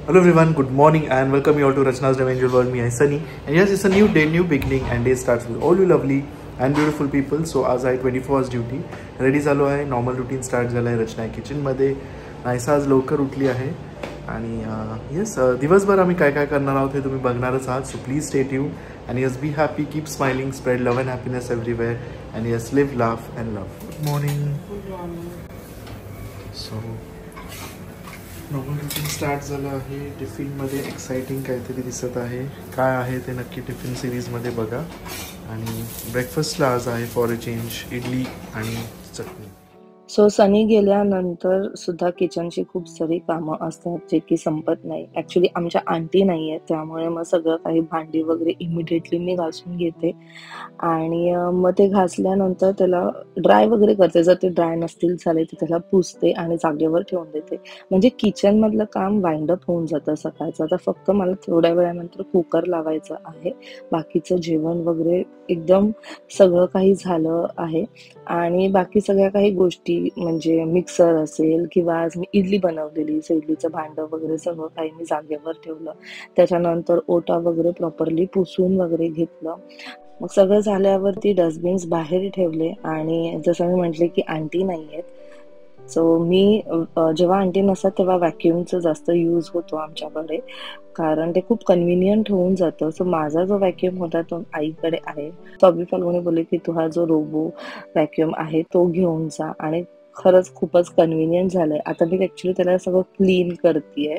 Hello everyone, good morning and welcome you all to Rachna's Angel World. Me, I Sunny. And yes, it's a new day, new beginning, and day starts with all you lovely and beautiful people. So आज आहे 24th duty. Ready झालो आहे. Normal routine start झालं आहे रचना किचनमध्ये. नायसा आज लवकर उठली आहे आणि येस दिवसभर आम्ही काय काय करणार आहोत हे तुम्ही बघणारच आहात. So please stay tune and yes, be happy, keep smiling, spread love and happiness everywhere, and yes, live, laugh and love. Good morning. Good morning. So normal routine start झालं आहे. टिफिनमध्ये एक्साइटिंग काहीतरी दिसत आहे. काय आहे ते नक्की टिफिन सिरीजमध्ये बघा. आणि ब्रेकफास्टला आज आहे फॉर अ चेंज इडली आणि चटणी. सो सनी गेल्यानंतर सुद्धा किचनची खूप सारी कामं असतात जे की संपत नाही. ॲक्च्युली आमच्या आंटी नाही आहेत, त्यामुळे मग सगळं काही भांडी वगैरे इमिडिएटली मी घासून घेते आणि मग ते घासल्यानंतर त्याला ड्राय वगैरे करते. जर ते ड्राय नसतील झाले तर त्याला पुसते आणि जागेवर ठेवून देते. म्हणजे किचनमधलं काम वाइंड अप होऊन जातं सकाळचं. आता फक्त मला थोड्या वेळानंतर कुकर लावायचं आहे. बाकीचं जेवण वगैरे एकदम सगळं काही झालं आहे आणि बाकी सगळ्या काही गोष्टी म्हणजे मिक्सर असेल किंवा आज मी इडली बनवलेली, इडलीचं भांडं वगैरे सगळं काही मी जागेवर ठेवलं. त्याच्यानंतर ओटा वगैरे प्रॉपरली पुसून वगैरे घेतलं. मग सगळं झाल्यावरती डस्टबिन्स बाहेर ठेवले आणि जसं मी म्हटले की आंटी नाही आहेत. सो मी जेव्हा आंटी नसतात तेव्हा व्हॅक्युमचं जास्त यूज होतो आमच्याकडे, कारण ते खूप कन्व्हिनियंट होऊन जातं. सो माझा जो व्हॅक्यूम होता तो आईकडे आहे. तो अभि फाल्गुनी बोलले की तू हा जो रोबो व्हॅक्यूम आहे तो घेऊन जा आणि खरंच खूपच कन्व्हिनियंट झालंय. आता मी ॲक्च्युली त्याला सगळं क्लीन करतेय.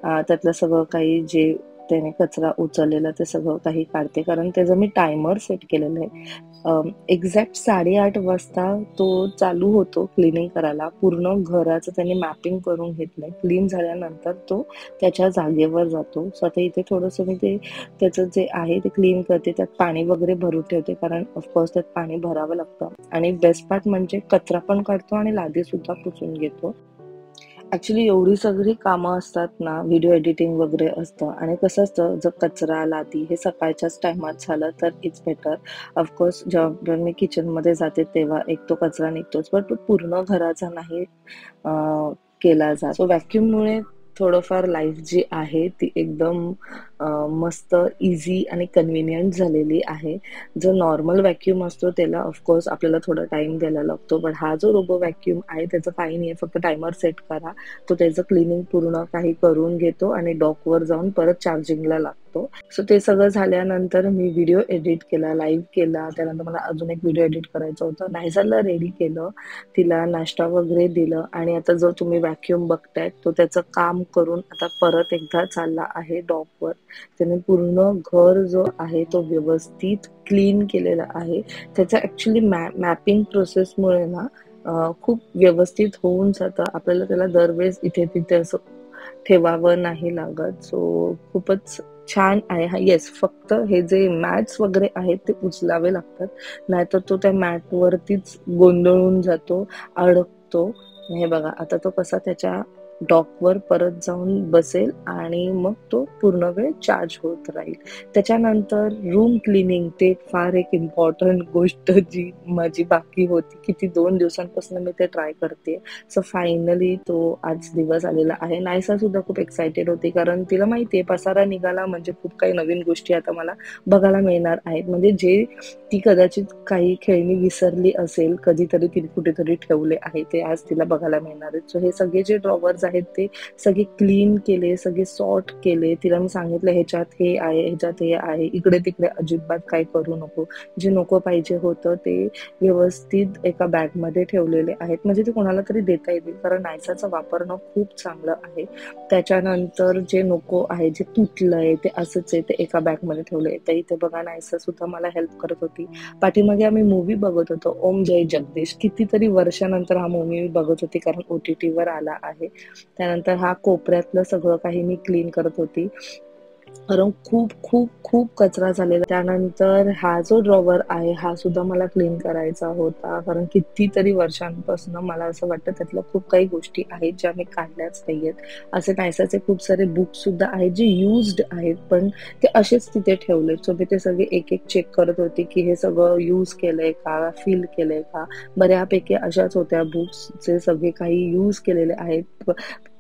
त्यातलं सगळं काही जे त्याने कचरा उचललेला ते सगळं काही काढते, कारण त्याचं मी टायमर सेट केलेलं आहे. एक्झॅक्ट 8:30 वाजता तो चालू होतो क्लिनिंग करायला. पूर्ण घराचं त्याने मॅपिंग करून घेतलंय. क्लीन झाल्यानंतर तो त्याच्या जागेवर जातो. सो आता इथे थोडंसं मी ते त्याचं जे आहे ते क्लीन करते. त्यात पाणी वगैरे भरून ठेवते, कारण ऑफकोर्स त्यात पाणी भरावं लागतं. आणि बेस्ट पार्ट म्हणजे कचरा पण काढतो आणि लादी सुद्धा पुसून घेतो. ॲक्च्युली एवढी सगळी कामं असतात ना, व्हिडिओ एडिटिंग वगैरे असतं आणि कसं असतं, जर कचरा लादी हे सकाळच्याच टायमात झालं तर इट्स बेटर. ऑफकोर्स जेव्हा मी किचनमध्ये जाते तेव्हा एक तो कचरा निघतोच, पण तो पूर्ण घराचा नाही केला जात. सो व्हॅक्यूममुळे थोडंफार लाईफ जी आहे ती एकदम मस्त इझी आणि कन्व्हिनियंट झालेली आहे. जो नॉर्मल व्हॅक्यूम असतो त्याला ऑफकोर्स आपल्याला थोडा टाइम द्यायला लागतो, पण हा जो रोबो व्हॅक्यूम आहे त्याचं काही नाही आहे. फक्त टायमर सेट करा, तो त्याचं क्लिनिंग पूर्ण काही करून घेतो आणि डॉकवर जाऊन परत चार्जिंगला लागतो. सो ते सगळं झाल्यानंतर मी व्हिडिओ एडिट केला, लाईव्ह केला. त्यानंतर मला अजून एक व्हिडिओ एडिट करायचा होता. नायसाला रेडी केलं, तिला नाश्ता वगैरे दिलं आणि आता जो तुम्ही व्हॅक्यूम बघताय तो त्याचं काम करून आता परत एकदा चालला आहे डॉकवर. त्याने पूर्ण घर जो आहे तो व्यवस्थित क्लीन केलेला आहे. त्याचं ॲक्च्युली मॅपिंग प्रोसेसमुळे ना खूप व्यवस्थित होऊन जातं. आपल्याला त्याला दरवेळेस इथे तिथे असं ठेवावं नाही लागत. सो खूपच छान आहे हा. येस, फक्त हे जे मॅट्स वगैरे आहेत ते उचलावे लागतात, नाहीतर तो त्या मॅटवरतीच गोंधळून जातो, अडकतो. हे बघा आता तो कसा त्याच्या डॉकवर परत जाऊन बसेल आणि मग तो पूर्ण वेळ चार्ज होत राहील. त्याच्यानंतर रूम क्लिनिंग, ते फार एक इम्पॉर्टंट गोष्ट जी माझी बाकी होती. किती 2 दिवसांपासून मी ते ट्राय करते. सो फायनली तो आज दिवस आलेला आहे. नायसा सुद्धा खूप एक्सायटेड होती, कारण तिला माहिती आहे पसारा निघाला म्हणजे खूप काही नवीन गोष्टी आता मला बघायला मिळणार आहेत. म्हणजे जे ती कदाचित काही खेळणी विसरली असेल, कधीतरी तिने कुठेतरी ठेवले आहे, ते आज तिला बघायला मिळणार आहेत. सो हे सगळे जे ड्रॉवर्स आहेत ते सगळे क्लीन केले, सगळे सॉर्ट केले. तिला मी सांगितलं ह्याच्यात हे आहे, ह्याच्यात हे आहे, इकडे तिकडे अजिबात काय करू नको. जे नको पाहिजे होतं ते व्यवस्थित एका बॅगमध्ये ठेवलेले आहेत, म्हणजे ते कोणाला तरी देता येतील, कारण नायसाचं वापरणं खूप चांगलं आहे. त्याच्यानंतर जे नको आहे, जे तुटलंय ते असंच आहे, ते एका बॅगमध्ये ठेवलंय. तर इथे बघा नायसा सुद्धा मला हेल्प करत होती. पाठीमागे आम्ही मूवी बघत होतो, ओम जय जगदीश. कितीतरी वर्षानंतर हा मूवी मी बघत होती, कारण OTT वर आला आहे. त्यानंतर हा कोपऱ्यातलं सगळं काही मी क्लीन करत होती, कारण खूप खूप खूप कचरा झालेला. त्यानंतर हा जो ड्रॉवर आहे हा सुद्धा मला क्लीन करायचा होता, कारण कितीतरी वर्षांपासून मला असं वाटतं त्यातल्या खूप काही गोष्टी आहेत ज्या मी काढल्याच नाहीयेत. असे नायसाचे खूप सारे बुक्स सुद्धा आहेत जे युज्ड आहेत, पण ते असेच तिथे ठेवले. सो मी ते सगळे एक एक चेक करत होते की हे सगळं यूज केलंय का, फील केलंय का. बऱ्यापैकी अशाच होत्या बुक्स जे सगळे काही यूज केलेले आहेत.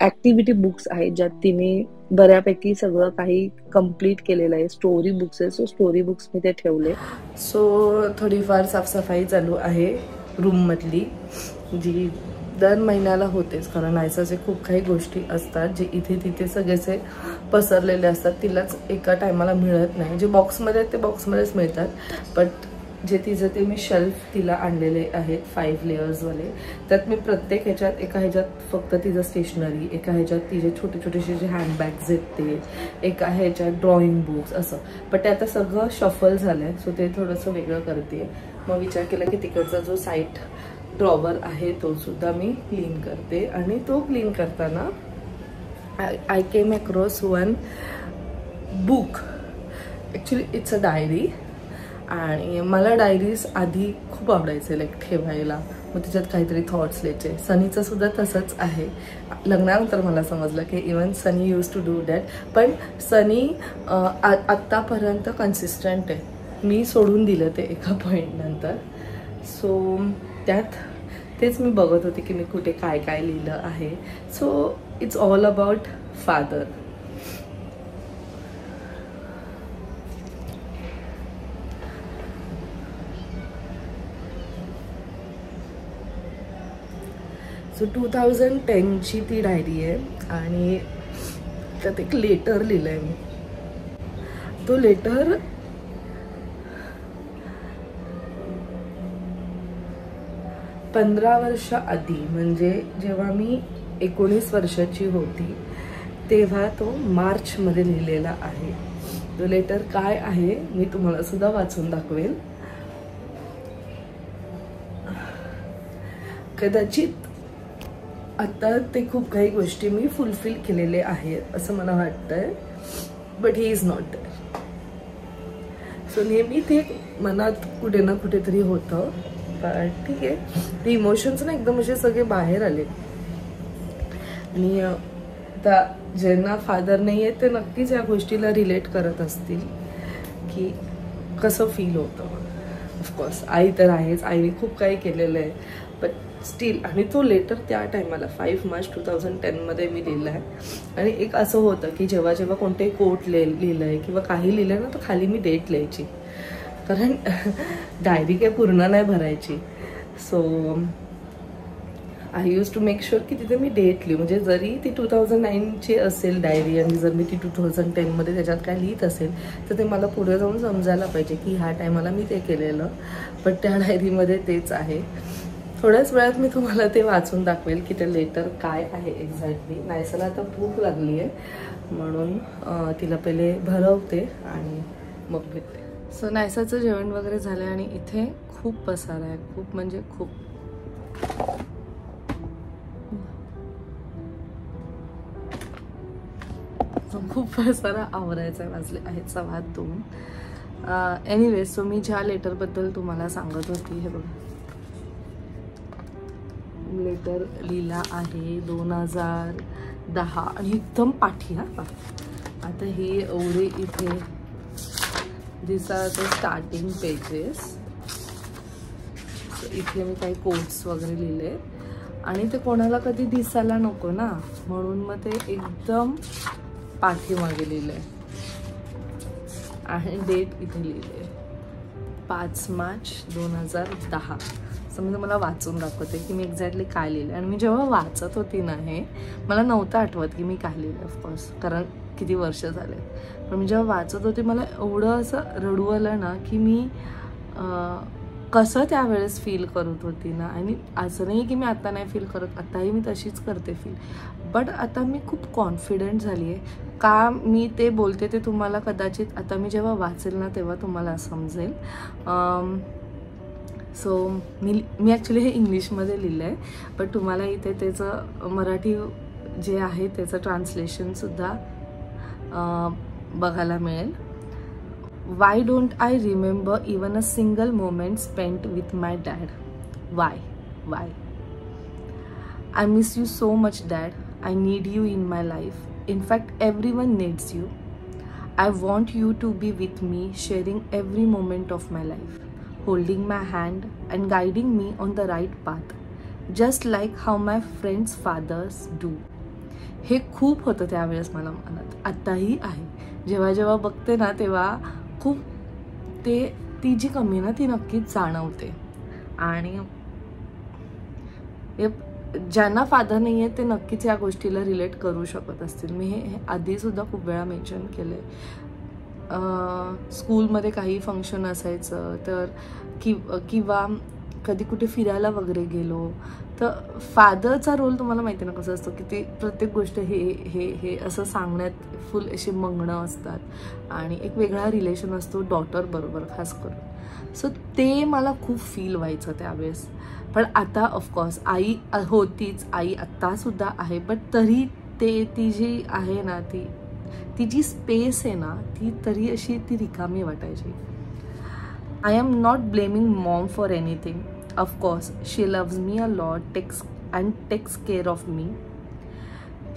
ऍक्टिव्हिटी बुक्स आहेत ज्यात तिने बऱ्यापैकी सगळं काही कंप्लीट केलेलं आहे. स्टोरी बुक्स आहे, सो स्टोरी बुक्स मी ते ठेवले. सो थोडीफार साफसफाई चालू आहे रूममधली, जी दर महिन्याला होतेच, कारण नायसाचे खूप काही गोष्टी असतात जे इथे तिथे सगळेचे पसरलेले असतात. तिलाच एका टायमाला मिळत नाही. जे बॉक्समध्ये आहेत ते बॉक्समध्येच मिळतात, बट जे तिचं ते मी शेल्फ तिला आणलेले आहेत 5 लेयर्सवाले. त्यात मी प्रत्येक ह्याच्यात एका ह्याच्यात फक्त तिचं स्टेशनरी, एका ह्याच्यात तिचे छोटे छोटेसे जे हँडबॅग्स आहेत ते, एका ह्याच्यात ड्रॉइंग बुक्स असं. पण ते आता सगळं शफल झालं आहे, सो ते थोडंसं वेगळं करते. मग विचार केला की तिकडचा जो साईड ड्रॉवर आहे तो सुद्धा मी क्लीन करते. आणि तो क्लीन करताना I came across one book. Actually it's a diary, आणि मला डायरीज आधी खूप आवडायचे लाईक ठेवायला, मग त्याच्यात काहीतरी थॉट्स लिहायचे. सनीचं सुद्धा तसंच आहे. लग्नानंतर मला समजलं की even Sunny used to do that, पण सनी आत्तापर्यंत कन्सिस्टंट आहे. मी सोडून दिलं ते एका पॉईंटनंतर. सो त्यात तेच मी बघत होते की मी कुठे काय काय लिहिलं आहे. So it's all about father. So 2010ची ती डायरी आहे, आणि त्यात एक लेटर लिहिलं आहे मी. तो लेटर पंधरा वर्ष आधी, म्हणजे जेव्हा मी 19 वर्षाची होती तेव्हा तो मार्चमध्ये लिहिलेला आहे. तो लेटर काय आहे मी तुम्हाला सुद्धा वाचून दाखवेल. कदाचित आता ते खूप काही गोष्टी मी फुलफिल केलेले आहेत असं मला वाटतंय, but he is not there. So नेहमी ते मनात कुठे ना कुठेतरी होतं, पण ठीक आहे. ते इमोशन्स ना एकदम असे सगळे बाहेर आले. आणि आता ज्यांना फादर नाही आहे ते नक्कीच या गोष्टीला रिलेट करत असतील की कसं फील होतं. ऑफकोर्स आई तर आहेच, आईने खूप काही केलेलं आहे, बट स्टील. आणि तो लेटर त्या टायमाला 5 मार्च 2010मध्ये मी लिहिला आहे. आणि एक असं होतं की जेव्हा जेव्हा कोणतेही कोट लिहिलं आहे किंवा काही लिहिलं ना, तर खाली मी डेट लिहायची, कारण डायरी काही पूर्ण नाही भरायची. So I used to make sure की तिथे मी डेट लिहू. म्हणजे जरी ती 2009ची असेल डायरी, आणि जर मी ती 2010मध्ये त्याच्यात काय लिहित असेल तर ते मला पुढे जाऊन समजायला पाहिजे की ह्या टायमाला मी ते केलेलं. पण त्या डायरीमध्ये तेच आहे. थोड्याच वेळात मी तुम्हाला ते वाचून दाखवेल की ते लेटर काय आहे एक्झॅक्टली. नायसाला आता भूक लागली आहे, म्हणून तिला पहिले भरवते आणि मग भेटते. सो नायसाचं जेवण वगैरे झालं आणि इथे खूप पसारा आहे, खूप म्हणजे खूप. खूप पसारा आवरायचा आहे. वाजले आहेत 2:15. एनिवे, सो मी ज्या लेटरबद्दल तुम्हाला सांगत होती, हे बघा लेटर लिहिला आहे 2010, आणि एकदम पाठी. आता हे एवढे इथे दिस आर द स्टार्टिंग पेजेस. इथे मी काही कोट्स वगैरे लिहिले, आणि ते कोणाला कधी दिसायला नको ना, म्हणून मग ते एकदम पाठीमागे लिहिले. आणि डेट इथे लिहिले 5 मार्च 2010. म्हणजे मला वाचून दाखवते की मी एक्झॅक्टली काय लिहिलं. आणि मी जेव्हा वाचत होती ना, हे मला नव्हतं आठवत की मी काय लिहिलं, ऑफकोर्स, कारण किती वर्ष झाले. पण मी जेव्हा वाचत होती मला एवढं असं रडू आलं ना की मी कसं त्यावेळेस फील करत होती ना. आणि असं नाही की मी आता नाही फील करत, आताही मी तशीच करते फील, बट आता मी खूप कॉन्फिडंट झाली आहे. का मी ते बोलते ते तुम्हाला कदाचित आता मी जेव्हा वाचेल ना तेव्हा तुम्हाला समजेल. सो मी ॲक्च्युली हे इंग्लिशमध्ये लिहिलं आहे, पण तुम्हाला इथे त्याचं मराठी जे आहे त्याचं ट्रान्सलेशनसुद्धा बघायला मिळेल. Why don't I remember even a single moment spent with my dad? Why? I miss you so much, Dad. I need you in my life. In fact, everyone needs you. I want you to be with me, sharing every moment of my life, holding my hand and guiding me on the right path, just like how my friends' fathers do. हे खूप होतं त्यावेळेस मला मनात, आत्ताही आहे. जेव्हा जेव्हा बघते ना तेव्हा खूप ती जी कमी ना ती नक्कीच जाणवते. आणि ज्यांना फादर नाही आहे ते नक्कीच या गोष्टीला रिलेट करू शकत असतील. मी हे आधीसुद्धा खूप वेळा मेन्शन केलं आहे. स्कूलमध्ये काही फंक्शन असायचं तर किंवा कधी कुठे फिरायला वगैरे गेलो तर फादरचा रोल तुम्हाला माहिती ना कसं असतं की ते प्रत्येक गोष्ट हे हे हे असं सांगण्यात फुल अशी मंगणं असतात आणि एक वेगळा रिलेशन असतो डॉटर बरोबर खास करून. सो ते मला खूप फील व्हायचं त्यावेळेस. पण आता ऑफकोर्स आई होतीच, आई आत्तासुद्धा आहे, बट तरी ती जी आहे ना ती जी स्पेस आहे ना ती तरी अशी ती रिकामी वाटायची. I am not blaming mom for anything. Of course she loves me a lot takes care of me.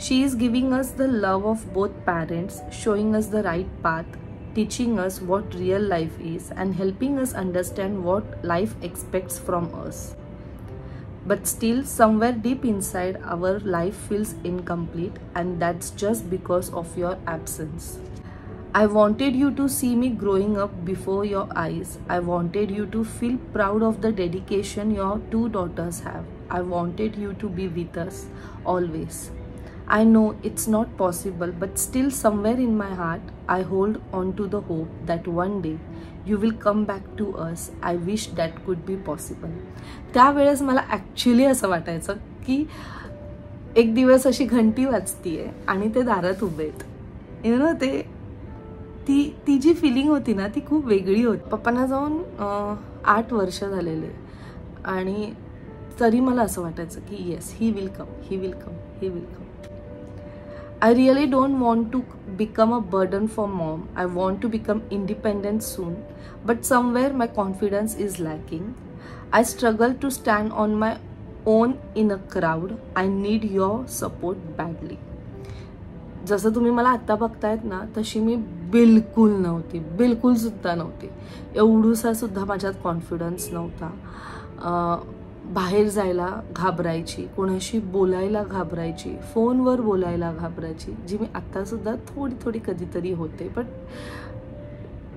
She is giving us the love of both parents, showing us the right path, teaching us what real life is and helping us understand what life expects from us. But still, somewhere deep inside, our life feels incomplete, and that's just because of your absence. I wanted you to see me growing up before your eyes. I wanted you to feel proud of the dedication your 2 daughters have. I wanted you to be with us always. I know it's not possible, but still somewhere in my heart, I hold on to the hope that one day you will come back to us. I wish that could be possible. त्यावेळेस मला actually असं वाटायचं की एक दिवस अशी घंटी वाजतीये आणि ते दारात उभे आहेत. यु नो ती जी फिलिंग होती ना ती खूप वेगळी होती. पप्पांना जाऊन 8 वर्ष झालेले आणि तरी मला असं वाटायचं की yes, he will come, he will come, he will come. I really don't want to become a burden for mom. I want to become independent soon, but somewhere my confidence is lacking. I struggle to stand on my own in a crowd. I need your support badly. जसं तुम्ही मला आत्ता बघतायत ना तशी मी बिलकुल नव्हती, बिलकुल सुद्धा नव्हती. एवढूसा सुद्धा माझ्यात कॉन्फिडन्स नव्हता. बाहेर जायला घाबरायची, कोणाशी बोलायला घाबरायची, फोनवर बोलायला घाबरायची, जी मी आत्तासुद्धा थोडी कधीतरी होते. पण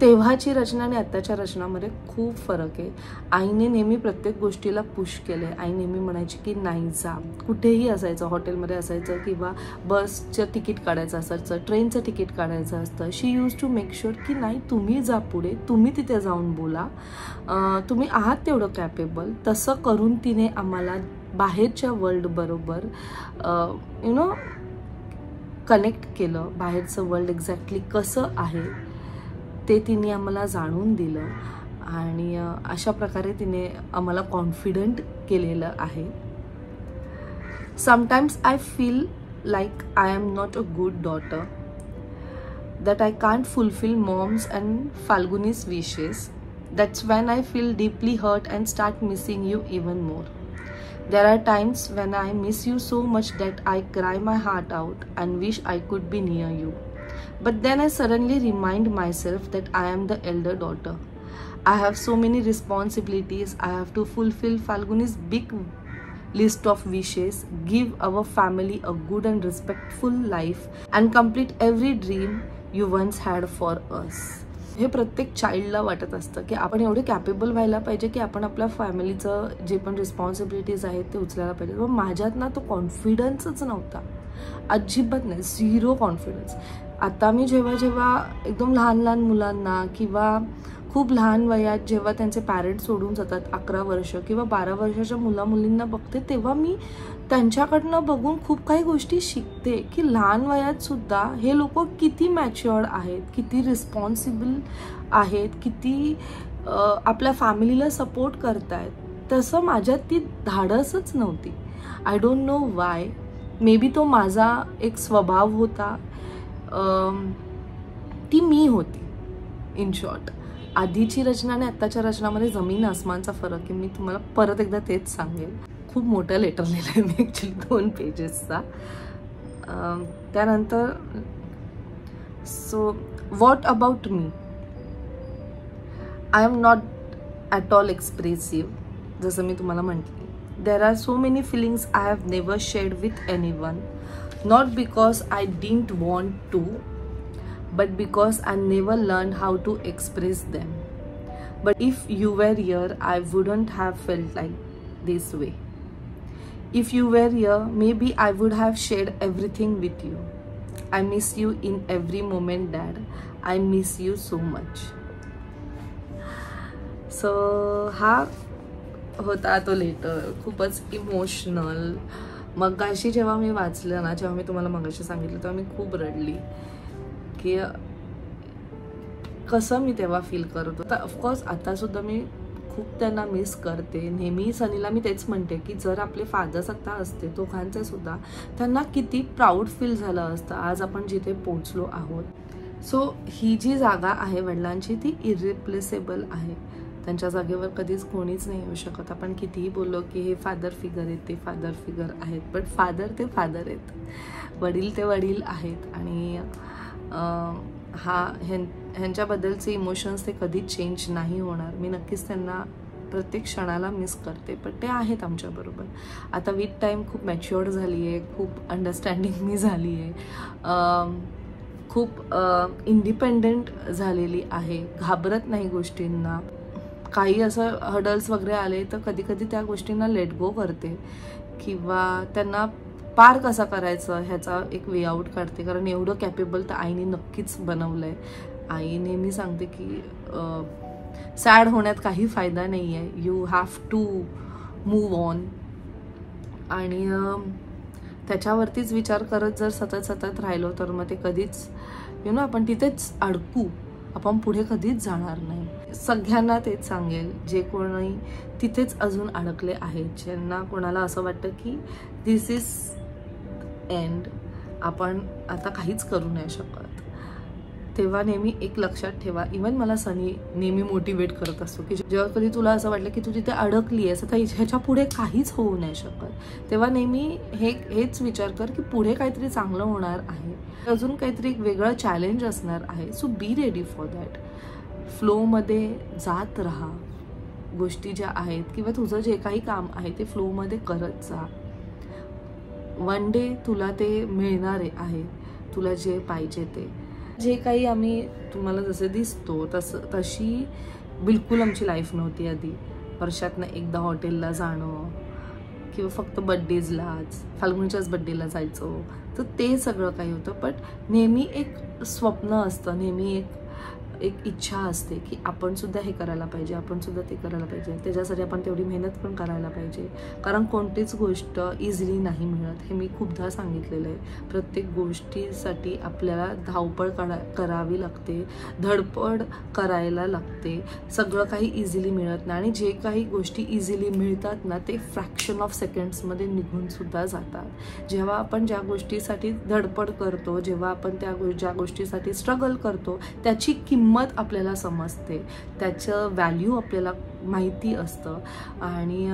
तेव्हाची रचना आणि आत्ताच्या रचनामध्ये खूप फरक आहे. आईने नेहमी प्रत्येक गोष्टीला पुश केलं आहे. आई नेहमी म्हणायची की नाही जा, कुठेही असायचं, हॉटेलमध्ये असायचं किंवा बसचं तिकीट काढायचं असायचं, ट्रेनचं तिकीट काढायचं असतं. शी यूज टू मेक शुअर की नाही तुम्ही जा पुढे, तुम्ही तिथे जाऊन बोला, तुम्ही आहात तेवढं कॅपेबल. तसं करून तिने आम्हाला बाहेरच्या वर्ल्ड बरोबर यु नो कनेक्ट केलं. बाहेरचं वर्ल्ड एक्झॅक्टली कसं आहे ते तिने आम्हाला जाणून दिलं आणि अशा प्रकारे तिने आम्हाला कॉन्फिडंट केलेलं आहे. Sometimes I feel like I am not a good daughter, that I can't fulfill mom's and Falguni's wishes. That's when I feel deeply hurt and start missing you even more. There are times when I miss you so much that I cry my heart out and wish I could be near you. But then I suddenly remind myself that I am the elder daughter. I have so many responsibilities. I have to fulfill Falguni's big list of wishes, give our family a good and respectful life, and complete every dream you once had for us. हे प्रत्येक चाइल्डला वाटत असतं की आपण एवढे capable व्हायला पाहिजे की आपण आपल्या फॅमिलीचं जे पण रिस्पॉन्सिबिलिटीज आहेत ते उचलायला पाहिजे. पण माझ्यात ना तो कॉन्फिडन्सच नव्हता, अजिबात नाही, झिरो कॉन्फिडन्स. आता मी जेव्हा एकदम लहान मुलांना किंवा खूप लहान वयात जेव्हा त्यांचे पॅरेंट्स सोडून जातात 11 वर्ष किंवा 12 वर्षाच्या मुलींना बघते तेव्हा मी त्यांच्याकडनं बघून खूप काही गोष्टी शिकते की लहान वयात सुद्धा हे लोक किती मॅच्युअर्ड आहेत, किती रिस्पॉन्सिबल आहेत, किती आपल्या फॅमिलीला सपोर्ट करतायत. तसं माझ्यात ती धाडसच नव्हती. I don't know Y. May be तो माझा एक स्वभाव होता, ती मी होती. इन शॉर्ट आधीची रचना आणि आत्ताच्या रचनामध्ये जमीन आसमानचा फरक आहे. मी तुम्हाला परत एकदा तेच सांगेल. खूप मोठं लेटर लिहिलं आहे मी ॲक्च्युली 2 पेजेसचा. त्यानंतर so what about me. I am not at all expressive. जसं मी तुम्हाला म्हटली, there are so many feelings I have never shared with anyone. not because I didn't want to, but because I never learned how to express them. But if you were here, I wouldn't have felt like this way. If you were here, maybe I would have shared everything with you. I miss you in every moment, Dad. I miss you so much. So हा होता तो letter, खूपच emotional. मगाशी जेव्हा मी वाचलं ना, जेव्हा मी तुम्हाला मगाशी सांगितलं तेव्हा मी खूप रडली की कसं मी तेव्हा फील करत होता. ऑफकोर्स आता सुद्धा मी खूप त्यांना मिस करते. नेहमी सनीला मी तेच म्हणते की जर आपले फादर्स आता असते दोघांचे सुद्धा, त्यांना किती प्राऊड फील झालं असतं आज आपण जिथे पोचलो आहोत. सो ही जी जागा आहे वडिलांची ती इरिप्लेसेबल आहे. त्यांच्या जागेवर कधीच कोणीच नाही येऊ शकत. आपण कितीही बोललो की हे फादर फिगर आहेत, ते फादर फिगर आहेत, बट फादर ते फादर आहेत, वडील ते वडील आहेत. आणि ह्यांच्याबद्दलचे इमोशन्स ते कधीच चेंज नाही होणार. मी नक्कीच त्यांना प्रत्येक क्षणाला मिस करते, पण ते आहेत आमच्याबरोबर. आता विथ टाईम खूप मॅच्युअर्ड झाली आहे, खूप अंडरस्टँडिंग मी झाली आहे, खूप इंडिपेंडेंट झालेली आहे, घाबरत नाही गोष्टींना. काही असं हडल्स वगैरे आले तर कधी कधी त्या गोष्टींना लेट गो करते किंवा त्यांना पार कसा करायचं ह्याचा एक वे आउट काढते. कारण एवढं कॅपेबल तर आईने नक्कीच बनवलं आहे. आई नेहमी सांगते की सॅड होण्यात काही फायदा नाही आहे, you have to move on. आणि त्याच्यावरतीच विचार करत जर सतत राहिलो तर मग ते कधीच आपण तिथेच अडकू, आपण पुढे कधीच जाणार नाही. सगळ्यांना तेच सांगेल जे कोणी तिथेच अजून अडकले आहेत, ज्यांना कोणाला असं वाटतं की दिस इज एंड, आपण आता काहीच करू नाही शकत, तेव्हा नेहमी एक लक्षात ठेवा. इवन मला सनी नेहमी मोटिवेट करत असतो की जेव्हा कधी तुला असं वाटलं की तू तिथे अडकली आहेस, आता ह्याच्या पुढे काहीच होऊ नाही शकत, तेव्हा नेहमी हेच विचार कर की पुढे काहीतरी चांगलं होणार आहे, अजून काहीतरी एक वेगळं चॅलेंज असणार आहे. So be ready for that. फ्लोमध्ये जात राहा. गोष्टी ज्या आहेत किंवा तुझं जे काही काम आहे ते फ्लोमध्ये करत जा. वन डे तुला ते मिळणारे आहे, तुला जे पाहिजे ते. जे काही आम्ही तुम्हाला जसे दिसतो तशी बिलकुल आमची लाईफ नव्हती आधी. वर्षातनं एकदा हॉटेलला जाणं किंवा फक्त बड्डेजलाच, फाल्गुनीच्याच बड्डेला जायचो, तर ते सगळं काही होतं. बट नेहमी एक स्वप्न असतं, नेहमी एक इच्छा असते की आपण सुद्धा हे करायला पाहिजे, आपण सुद्धा ते करायला पाहिजे. त्याच्यासाठी आपण तेवढी मेहनत पण करायला पाहिजे. कारण कोणतीच गोष्ट इझिली नाही मिळत, हे मी खूपदा सांगितलेलं आहे. प्रत्येक गोष्टीसाठी आपल्याला धावपळ करावी लागते, धडपड करायला लागते. सगळं काही इझिली मिळत नाही आणि जे काही गोष्टी इझिली मिळतात ना ते फ्रॅक्शन ऑफ सेकंड्समध्ये निघून सुद्धा जातात. जेव्हा आपण ज्या गोष्टीसाठी धडपड करतो, जेव्हा आपण ज्या गोष्टीसाठी स्ट्रगल करतो त्याची किंमत आपल्याला समजते, त्याचं व्हॅल्यू आपल्याला माहिती असतं. आणि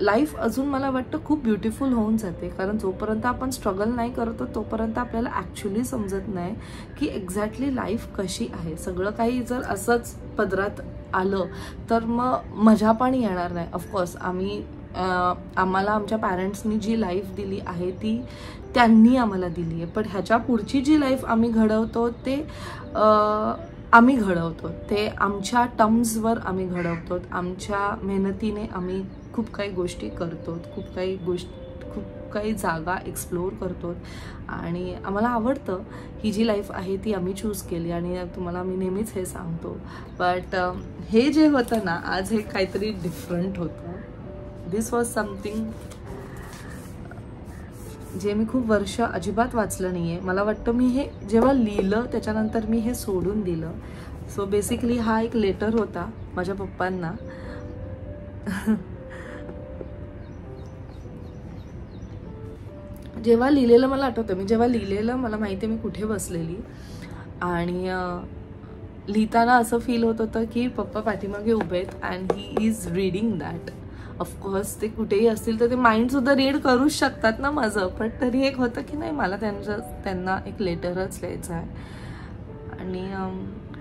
लाईफ अजून मला वाटतं खूप ब्युटिफुल होऊन जाते. कारण जोपर्यंत आपण स्ट्रगल नाही करतो तोपर्यंत आपल्याला ॲक्च्युली समजत नाही की एक्झॅक्टली लाईफ कशी आहे. सगळं काही जर असंच पदरात आलं तर मग मजा पण येणार नाही. ऑफकोर्स आम्हाला आमच्या पॅरेंट्सनी जी लाईफ दिली आहे ती त्यांनी आम्हाला दिली आहे, पण ह्याच्या पुढची जी लाईफ आम्ही घडवतो ते आम्ही घडवतो, ते आमच्या टर्म्सवर आम्ही घडवतो, आमच्या मेहनतीने आम्ही खूप काही गोष्टी करतो, खूप काही जागा एक्सप्लोर करतो. आणि आम्हाला आवडतं ही जी लाईफ आहे ती आम्ही चूज केली आणि तुम्हाला मी नेहमीच हे सांगतो. बट हे जे होतं ना आज हे काहीतरी डिफरंट होतं. दिस वॉज समथिंग जे मी खूप वर्ष अजिबात वाचलं नाही आहे. मला वाटतं मी हे जेव्हा लिहिलं त्याच्यानंतर मी हे सोडून दिलं. सो बेसिकली हा एक लेटर होता माझ्या पप्पांना. जेव्हा लिहिलेलं मला आठवतं, मी जेव्हा लिहिलेलं मला माहिती आहे मी कुठे बसलेली आणि लिहिताना असं फील होत होतं की पप्पा पाठीमागे उभे आहेत and he is reading that. Of course ते कुठेही असतील तर ते माइंडसुद्धा रीड करूच शकतात ना माझं, पण तरी एक होतं की नाही मला त्यांना एक लेटरच लिहायचं आहे. आणि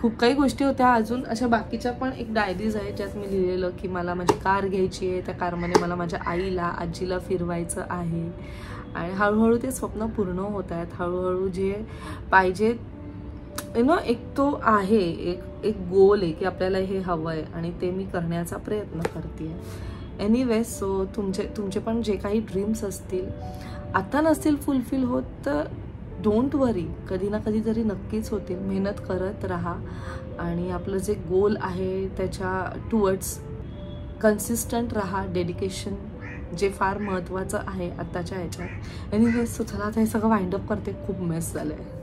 खूप काही गोष्टी होत्या. अजून अशा बाकीच्या पण एक डायरीज आहेत ज्यात मी लिहिलेलं की मला माझी कार घ्यायची आहे, त्या कारमध्ये मला माझ्या आईला आजीला फिरवायचं आहे. आणि हळूहळू ते स्वप्न पूर्ण होत आहेत. हळूहळू जे पाहिजे एक तो आहे, एक गोल आहे की आपल्याला हे हवं आहे आणि ते मी करण्याचा प्रयत्न करते. एनिवेज, सो तुमचे पण जे काही ड्रीम्स असतील आता नसतील फुलफिल होत तर डोंट वरी, कधी ना कधी तरी नक्कीच होतील. मेहनत करत राहा आणि आपलं जे गोल आहे त्याच्या टुवर्ड्स कन्सिस्टंट राहा. डेडिकेशन जे फार महत्त्वाचं आहे आत्ताच्या ह्याच्यात. एनिवेज, सो चला आता हे सगळं वाइंड अप करते. खूप मेस झालं आहे.